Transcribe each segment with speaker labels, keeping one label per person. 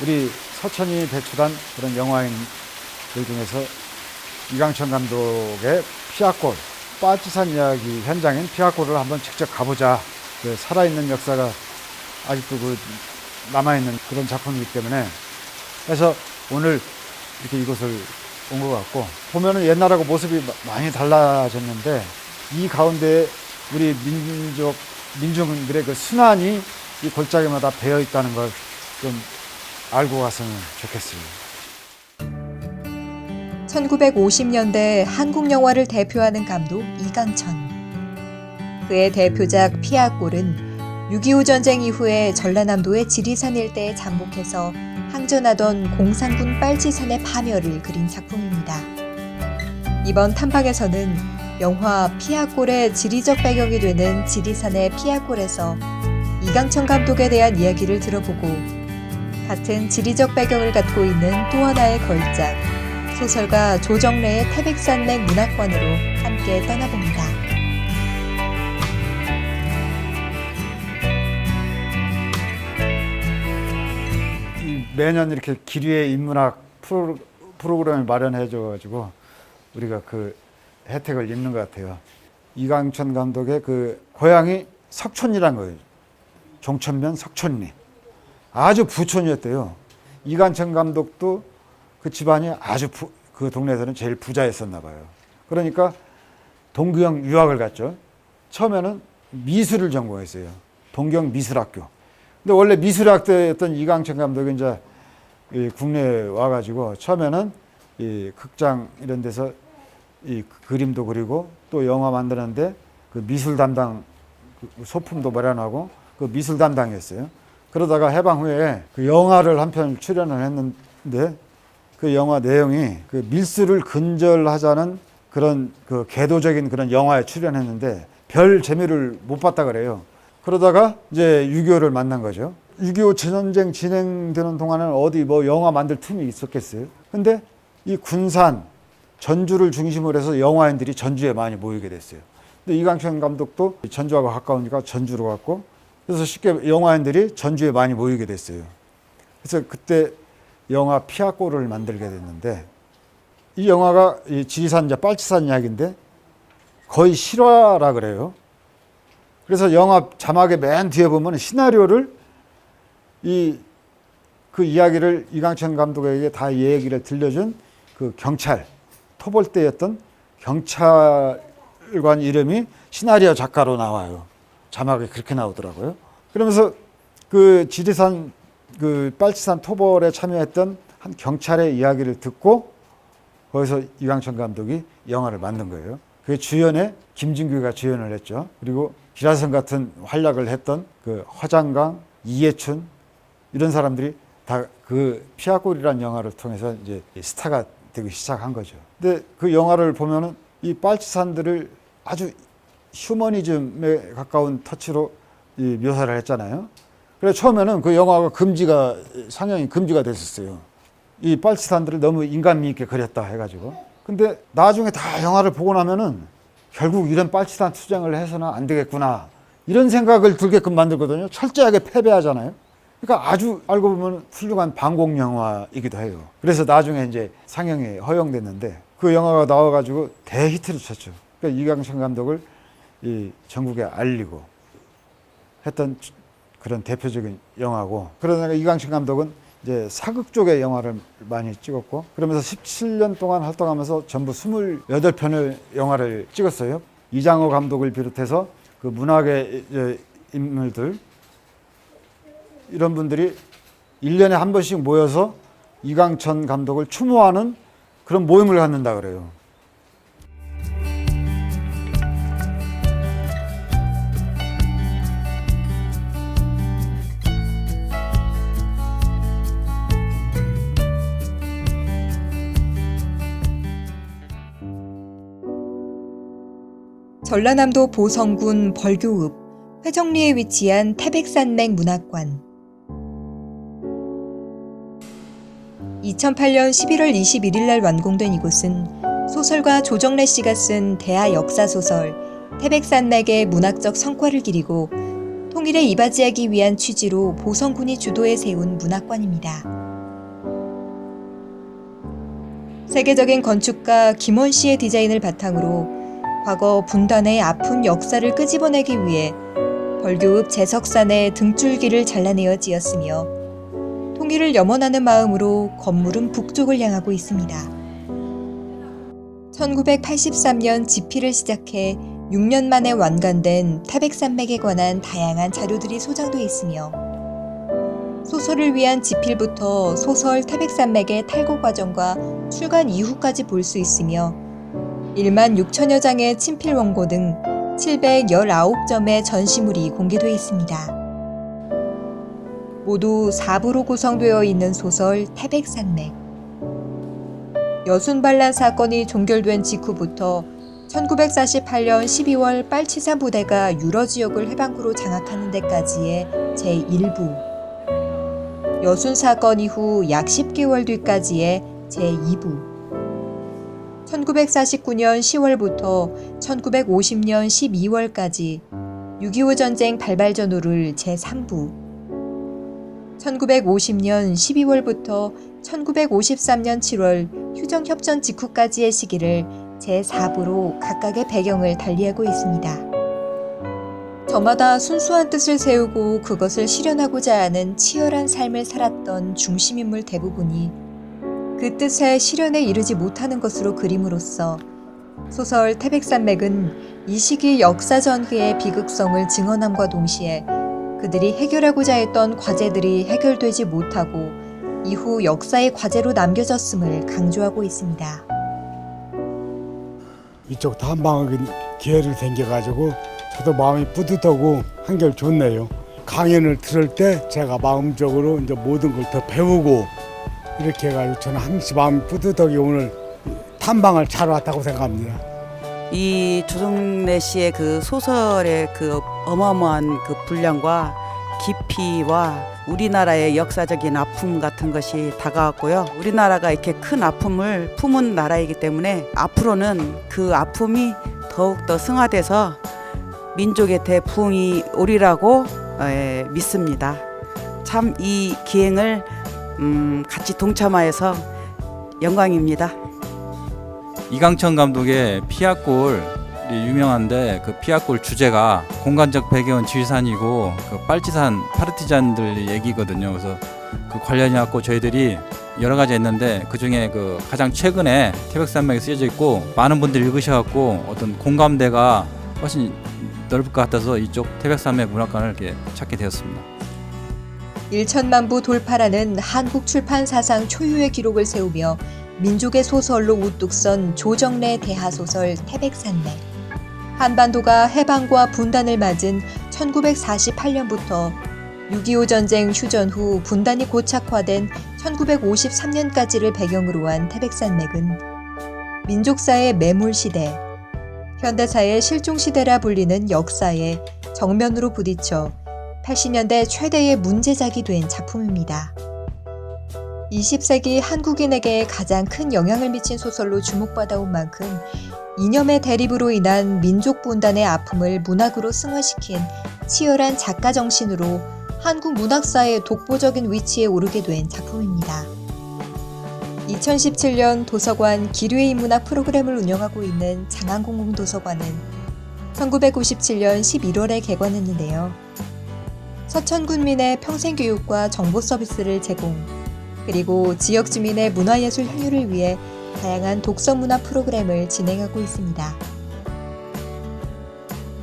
Speaker 1: 우리 서천이 배출한 그런 영화인들 중에서 이강천 감독의 피아골, 빨치산 이야기 현장인 피아골을 한번 직접 가보자. 그 살아있는 역사가 아직도 그 남아있는 그런 작품이기 때문에 그래서 오늘 이렇게 이곳을 온 것 같고, 보면은 옛날하고 모습이 많이 달라졌는데 이 가운데 우리 민중들의 그 순환이 이 골짜기마다 배어 있다는 걸 좀 알고 갔으면 좋겠습니다.
Speaker 2: 1950년대 한국 영화를 대표하는 감독 이강천. 그의 대표작 피아골은 6.25 전쟁 이후에 전라남도의 지리산 일대에 잠복해서 항전하던 공산군 빨치산의 파멸을 그린 작품입니다. 이번 탐방에서는 영화 피아골의 지리적 배경이 되는 지리산의 피아골에서 이강천 감독에 대한 이야기를 들어보고, 같은 지리적 배경을 갖고 있는 또 하나의 걸작, 소설가 조정래의 태백산맥 문학관으로 함께 떠나봅니다.
Speaker 1: 매년 이렇게 기류의 인문학 프로그램을 마련해줘가지고 우리가 그 혜택을 입는 것 같아요. 이강천 감독의 그 고향이 석촌이란 거예요. 종천면 석촌리. 아주 부촌이었대요. 이강천 감독도 그 집안이 아주 그 동네에서는 제일 부자였었나 봐요. 그러니까 동경 유학을 갔죠. 처음에는 미술을 전공했어요. 동경 미술학교. 근데 원래 미술학교였던 이강천 감독이 이제 국내에 와가지고 처음에는 이 극장 이런 데서 이 그림도 그리고 또 영화 만드는데 그 미술 담당, 소품도 마련하고 그 미술 담당이었어요. 그러다가 해방 후에 그 영화를 한 편 출연을 했는데 그 영화 내용이 그 밀수를 근절하자는 그런 그 개도적인 그런 영화에 출연했는데 별 재미를 못 봤다 그래요. 그러다가 이제 6.25를 만난 거죠. 6.25 전쟁 진행되는 동안에는 어디 뭐 영화 만들 틈이 있었겠어요. 근데 이 군산, 전주를 중심으로 해서 영화인들이 전주에 많이 모이게 됐어요. 근데 이강천 감독도 전주하고 가까우니까 전주로 갔고, 그래서 쉽게 영화인들이 전주에 많이 모이게 됐어요. 그래서 그때 영화 피아골을 만들게 됐는데, 이 영화가 이 지리산, 빨치산 이야기인데 거의 실화라 그래요. 그래서 영화 자막의 맨 뒤에 보면 시나리오를 그 이야기를 이강천 감독에게 다 얘기를 들려준 그 경찰, 토벌대였던 경찰관 이름이 시나리오 작가로 나와요. 자막에 그렇게 나오더라고요. 그러면서 그 지리산, 그 빨치산 토벌에 참여했던 한 경찰의 이야기를 듣고 거기서 이강천 감독이 영화를 만든 거예요. 그 주연에 김진규가 주연을 했죠. 그리고 기라성 같은 활약을 했던 그 허장강, 이해춘 이런 사람들이 다 그 피아골이라는 영화를 통해서 이제 스타가 되기 시작한 거죠. 근데 그 영화를 보면은 이 빨치산들을 아주 휴머니즘에 가까운 터치로 이 묘사를 했잖아요. 그래서 처음에는 그 영화가 상영이 금지가 됐었어요. 이 빨치산들을 너무 인간미 있게 그렸다 해가지고. 근데 나중에 다 영화를 보고 나면은 결국 이런 빨치산 투쟁을 해서는 안 되겠구나, 이런 생각을 들게끔 만들거든요. 철저하게 패배하잖아요. 그러니까 아주 알고 보면 훌륭한 반공 영화이기도 해요. 그래서 나중에 이제 상영이 허용됐는데 그 영화가 나와가지고 대히트를 쳤죠. 그러니까 이강천 감독을 이 전국에 알리고 했던 그런 대표적인 영화고, 그러다가 이강천 감독은 이제 사극 쪽의 영화를 많이 찍었고, 그러면서 17년 동안 활동하면서 전부 28편의 영화를 찍었어요. 이장호 감독을 비롯해서 그 문학의 인물들, 이런 분들이 1년에 한 번씩 모여서 이강천 감독을 추모하는 그런 모임을 갖는다 그래요.
Speaker 2: 전라남도 보성군 벌교읍 회정리에 위치한 태백산맥 문학관. 2008년 11월 21일 날 완공된 이곳은 소설가 조정래 씨가 쓴 대하 역사소설 태백산맥의 문학적 성과를 기리고 통일에 이바지하기 위한 취지로 보성군이 주도해 세운 문학관입니다. 세계적인 건축가 김원 씨의 디자인을 바탕으로 과거 분단의 아픈 역사를 끄집어내기 위해 벌교읍 제석산에 등줄기를 잘라내어 지었으며 통일을 염원하는 마음으로 건물은 북쪽을 향하고 있습니다. 1983년 집필을 시작해 6년 만에 완간된 태백산맥에 관한 다양한 자료들이 소장돼 있으며 소설을 위한 집필부터 소설 태백산맥의 탈고 과정과 출간 이후까지 볼 수 있으며 1만 6천여 장의 친필 원고 등 719점의 전시물이 공개되어 있습니다. 모두 4부로 구성되어 있는 소설 태백산맥. 여순반란 사건이 종결된 직후부터 1948년 12월 빨치산 부대가 유러 지역을 해방구로 장악하는 데까지의 제1부, 여순 사건 이후 약 10개월 뒤까지의 제2부, 1949년 10월부터 1950년 12월까지 6.25 전쟁 발발 전후를 제3부, 1950년 12월부터 1953년 7월 휴정협전 직후까지의 시기를 제4부로 각각의 배경을 달리하고 있습니다. 저마다 순수한 뜻을 세우고 그것을 실현하고자 하는 치열한 삶을 살았던 중심인물 대부분이 그 뜻의 실현에 이르지 못하는 것으로 그림으로써 소설 태백산맥은 이 시기 역사 전후의 비극성을 증언함과 동시에 그들이 해결하고자 했던 과제들이 해결되지 못하고 이후 역사의 과제로 남겨졌음을 강조하고 있습니다.
Speaker 3: 이쪽 탐방하기 기회를 생겨가지고 저도 마음이 뿌듯하고 한결 좋네요. 강연을 들을 때 제가 마음적으로 이제 모든 걸 더 배우고 이렇게 해가지고 저는 항상 마음이 뿌듯하게 오늘 탐방을 잘 왔다고 생각합니다.
Speaker 4: 이 조정래 씨의 그 소설의 그 어마어마한 그 분량과 깊이와 우리나라의 역사적인 아픔 같은 것이 다가왔고요. 우리나라가 이렇게 큰 아픔을 품은 나라이기 때문에 앞으로는 그 아픔이 더욱더 승화돼서 민족의 대부흥이 오리라고 믿습니다. 참 이 기행을 같이 동참하여서 영광입니다.
Speaker 5: 이강천 감독의 피아골이 유명한데 그 피아골 주제가 공간적 배경은 지리산이고 그 빨치산 파르티잔들 얘기거든요. 그래서 그 관련이 갖고 저희들이 여러 가지 했는데 그 중에 그 가장 최근에 태백산맥에 쓰여져 있고 많은 분들이 읽으셔갖고 어떤 공감대가 훨씬 넓을 것 같아서 이쪽 태백산맥 문학관을 이렇게 찾게 되었습니다.
Speaker 2: 1천만 부 돌파라는 한국 출판 사상 초유의 기록을 세우며 민족의 소설로 우뚝 선 조정래 대하소설 태백산맥. 한반도가 해방과 분단을 맞은 1948년부터 6.25 전쟁 휴전 후 분단이 고착화된 1953년까지를 배경으로 한 태백산맥은 민족사의 매몰시대, 현대사의 실종시대라 불리는 역사에 정면으로 부딪혀 80년대 최대의 문제작이 된 작품입니다. 20세기 한국인에게 가장 큰 영향을 미친 소설로 주목받아온 만큼 이념의 대립으로 인한 민족 분단의 아픔을 문학으로 승화시킨 치열한 작가 정신으로 한국 문학사의 독보적인 위치에 오르게 된 작품입니다. 2017년 도서관 기류의 인문학 프로그램을 운영하고 있는 장안공공도서관은 1997년 11월에 개관했는데요. 서천 군민의 평생교육과 정보 서비스를 제공, 그리고 지역 주민의 문화예술 향유를 위해 다양한 독서문화 프로그램을 진행하고 있습니다.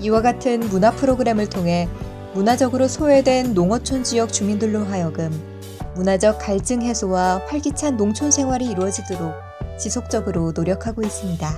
Speaker 2: 이와 같은 문화 프로그램을 통해 문화적으로 소외된 농어촌 지역 주민들로 하여금 문화적 갈증 해소와 활기찬 농촌 생활이 이루어지도록 지속적으로 노력하고 있습니다.